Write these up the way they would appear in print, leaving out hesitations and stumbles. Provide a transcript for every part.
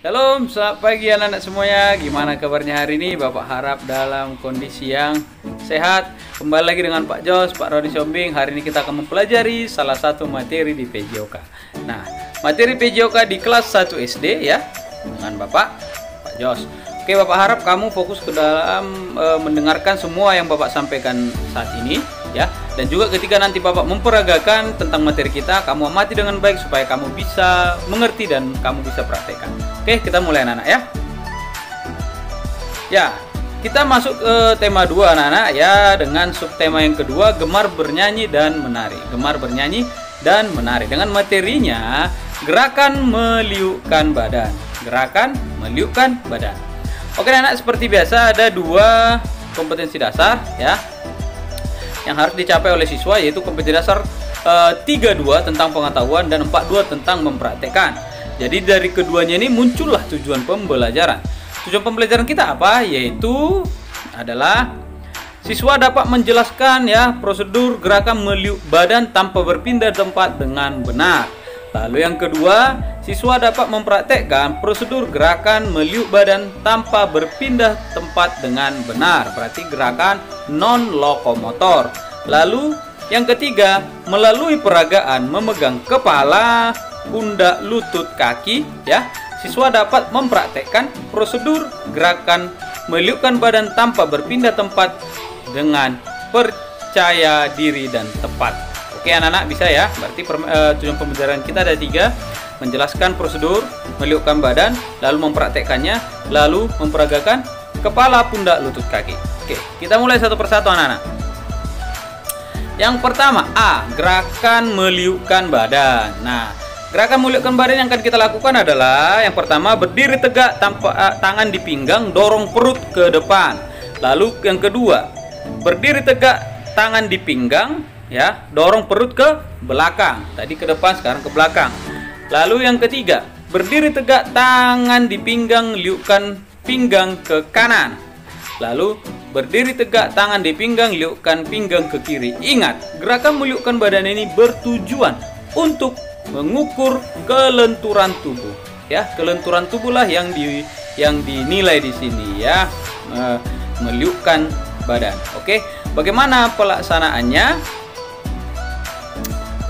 Shalom, selamat pagi anak-anak semuanya. Gimana kabarnya hari ini? Bapak harap dalam kondisi yang sehat. Kembali lagi dengan Pak Jos, Pak Rodi Sombing. Hari ini kita akan mempelajari salah satu materi di PJOK. Nah, materi PJOK di kelas 1 SD ya, dengan Bapak Jos. Oke, Bapak harap kamu fokus ke dalam mendengarkan semua yang Bapak sampaikan saat ini ya. Dan juga ketika nanti Bapak memperagakan tentang materi kita, kamu amati dengan baik supaya kamu bisa mengerti dan kamu bisa praktekkan. Oke, kita mulai anak-anak ya. Ya, kita masuk ke tema 2 anak-anak ya, dengan subtema yang kedua, gemar bernyanyi dan menari. Gemar bernyanyi dan menari dengan materinya gerakan meliukkan badan. Gerakan meliukkan badan. Oke anak-anak, seperti biasa ada 2 kompetensi dasar ya yang harus dicapai oleh siswa, yaitu kompetensi dasar 3.2 tentang pengetahuan dan 4.2 tentang mempraktekkan. Jadi dari keduanya ini muncullah tujuan pembelajaran. Tujuan pembelajaran kita apa? Yaitu adalah siswa dapat menjelaskan ya prosedur gerakan meliuk badan tanpa berpindah tempat dengan benar. Lalu yang kedua, siswa dapat mempraktekkan prosedur gerakan meliuk badan tanpa berpindah tempat dengan benar. Berarti gerakan non lokomotor. Lalu yang ketiga, melalui peragaan memegang kepala, pundak, lutut, kaki ya, siswa dapat mempraktekkan prosedur gerakan meliukkan badan tanpa berpindah tempat dengan percaya diri dan tepat. Oke anak-anak, bisa ya. Berarti tujuan pembelajaran kita ada 3. Menjelaskan prosedur meliukkan badan, lalu mempraktekkannya, lalu memperagakan kepala, pundak, lutut, kaki. Oke, kita mulai satu persatu anak-anak. Yang pertama, A. Gerakan meliukkan badan. Nah, gerakan meliukkan badan yang akan kita lakukan adalah yang pertama, berdiri tegak tanpa tangan di pinggang, dorong perut ke depan. Lalu yang kedua, berdiri tegak tangan di pinggang ya, dorong perut ke belakang. Tadi ke depan, sekarang ke belakang. Lalu yang ketiga, berdiri tegak tangan di pinggang, liukkan pinggang ke kanan. Lalu berdiri tegak tangan di pinggang, liukkan pinggang ke kiri. Ingat, gerakan meliukkan badan ini bertujuan untuk mengukur kelenturan tubuh ya. Kelenturan tubuhlah yang dinilai di sini ya, meliukkan badan. Oke, bagaimana pelaksanaannya?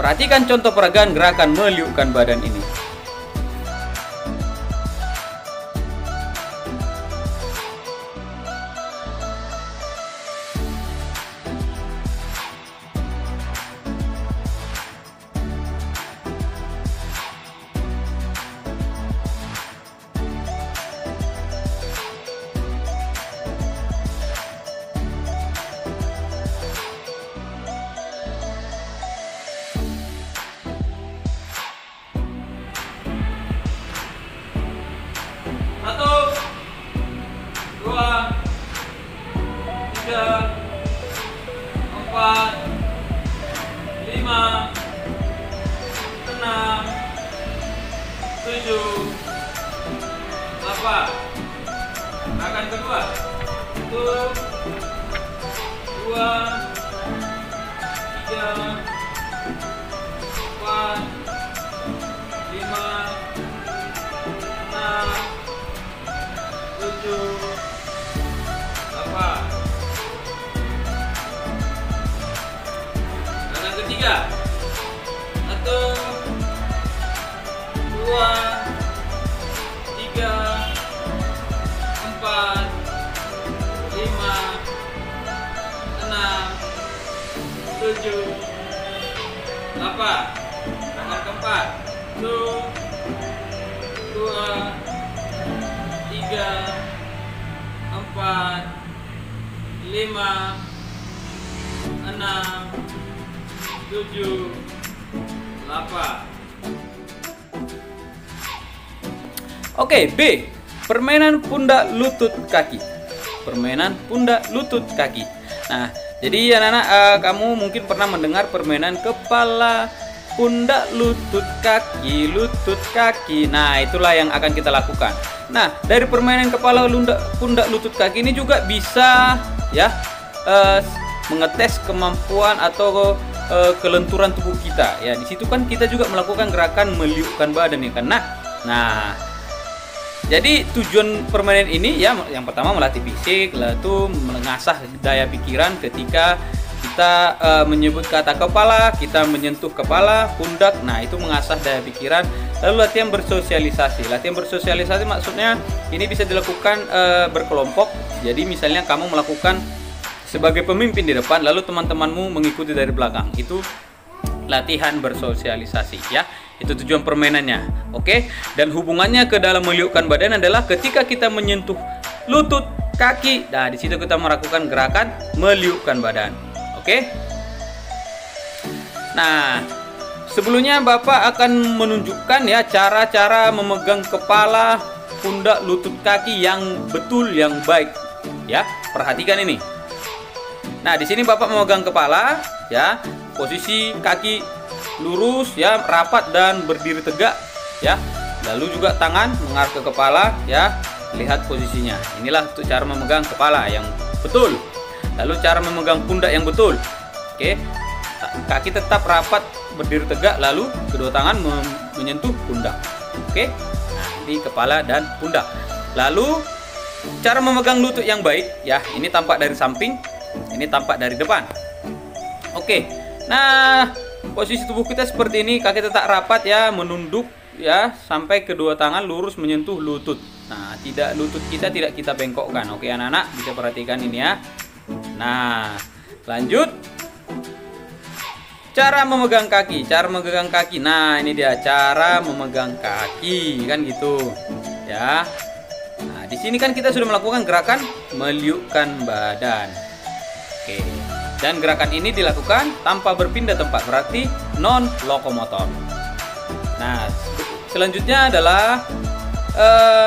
Perhatikan contoh peragaan gerakan meliukkan badan ini. Gerakan kedua, 1, 2, 3, 4, 5, 6, 7, 8. Gerakan ketiga, 1, 2, 3, 4, 5, 6, 7, 8. Gerakan keempat, 1, 2, 3, 4, 5, 6, 7, 8. Oke, B. Permainan pundak lutut kaki. Permainan pundak lutut kaki. Nah, jadi anak-anak kamu mungkin pernah mendengar permainan kepala, pundak, lutut, kaki. Nah, itulah yang akan kita lakukan. Nah, dari permainan kepala, pundak, lutut, kaki ini juga bisa ya mengetes kemampuan atau kelenturan tubuh kita. Ya, di situ kan kita juga melakukan gerakan meliukkan badan ya kan. Nah, Jadi tujuan permainan ini ya yang pertama melatih fisik, lalu mengasah daya pikiran ketika kita menyebut kata kepala, kita menyentuh kepala, pundak. Nah, itu mengasah daya pikiran. Lalu latihan bersosialisasi. Latihan bersosialisasi maksudnya ini bisa dilakukan berkelompok. Jadi misalnya kamu melakukan sebagai pemimpin di depan, lalu teman-temanmu mengikuti dari belakang. Itu latihan bersosialisasi ya. Itu tujuan permainannya. Oke. Dan hubungannya ke dalam meliukkan badan adalah ketika kita menyentuh lutut, kaki. Nah, di situ kita melakukan gerakan meliukkan badan. Oke. Nah, sebelumnya Bapak akan menunjukkan ya cara-cara memegang kepala, pundak, lutut, kaki yang betul, yang baik. Ya, perhatikan ini. Nah, di sini Bapak memegang kepala ya, posisi kaki lurus ya, rapat dan berdiri tegak ya. Lalu juga tangan mengarah ke kepala ya. Lihat posisinya. Inilah untuk cara memegang kepala yang betul. Lalu cara memegang pundak yang betul. Oke. Kaki tetap rapat berdiri tegak, lalu kedua tangan menyentuh pundak. Oke. Nah, ini kepala dan pundak. Lalu cara memegang lutut yang baik ya, ini tampak dari samping, ini tampak dari depan. Oke. Nah, posisi tubuh kita seperti ini, kaki tetap rapat ya, menunduk ya, sampai kedua tangan lurus menyentuh lutut. Nah, lutut kita tidak kita bengkokkan. Oke, anak-anak bisa perhatikan ini ya. Nah, lanjut. Cara memegang kaki, Nah, ini dia cara memegang kaki, kan gitu. Ya. Nah, di sini kan kita sudah melakukan gerakan meliukkan badan. Oke. Dan gerakan ini dilakukan tanpa berpindah tempat, berarti non lokomotor. Nah, selanjutnya adalah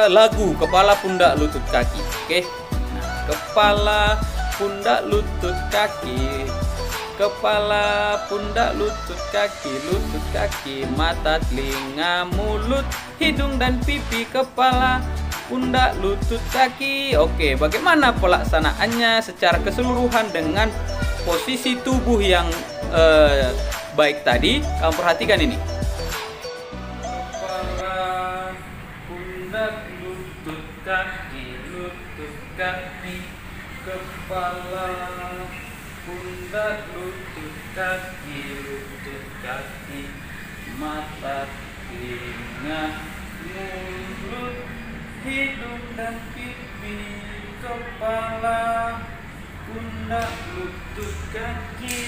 lagu kepala, pundak, lutut, kaki. Oke. Nah, kepala, pundak, lutut, kaki. Kepala, pundak, lutut, kaki, mata, telinga, mulut, hidung dan pipi. Kepala, pundak, lutut, kaki. Oke, bagaimana pelaksanaannya secara keseluruhan dengan posisi tubuh yang baik tadi? Kamu perhatikan ini. Kepala, pundak, lutut, kaki, kepala, pundak, lutut, kaki, mata, telinga, mulut, hidung dan pipi. Kepala, pundak, lutut, kaki.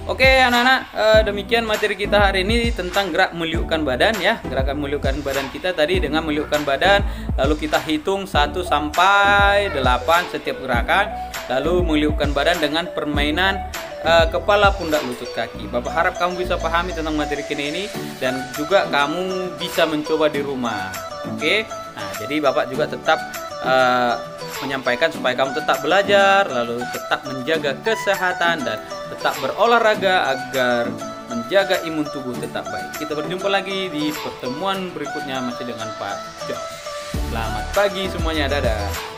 Oke anak-anak, demikian materi kita hari ini tentang gerak meliukkan badan ya. Gerakan meliukkan badan kita tadi dengan meliukkan badan, lalu kita hitung 1 sampai 8 setiap gerakan, lalu meliukkan badan dengan permainan kepala, pundak, lutut, kaki. Bapak harap kamu bisa pahami tentang materi ini dan juga kamu bisa mencoba di rumah. Oke. Nah, jadi Bapak juga tetap menyampaikan supaya kamu tetap belajar, lalu tetap menjaga kesehatan dan tetap berolahraga agar menjaga imun tubuh tetap baik. Kita berjumpa lagi di pertemuan berikutnya masih dengan Pak Jos. Selamat pagi semuanya, dadah.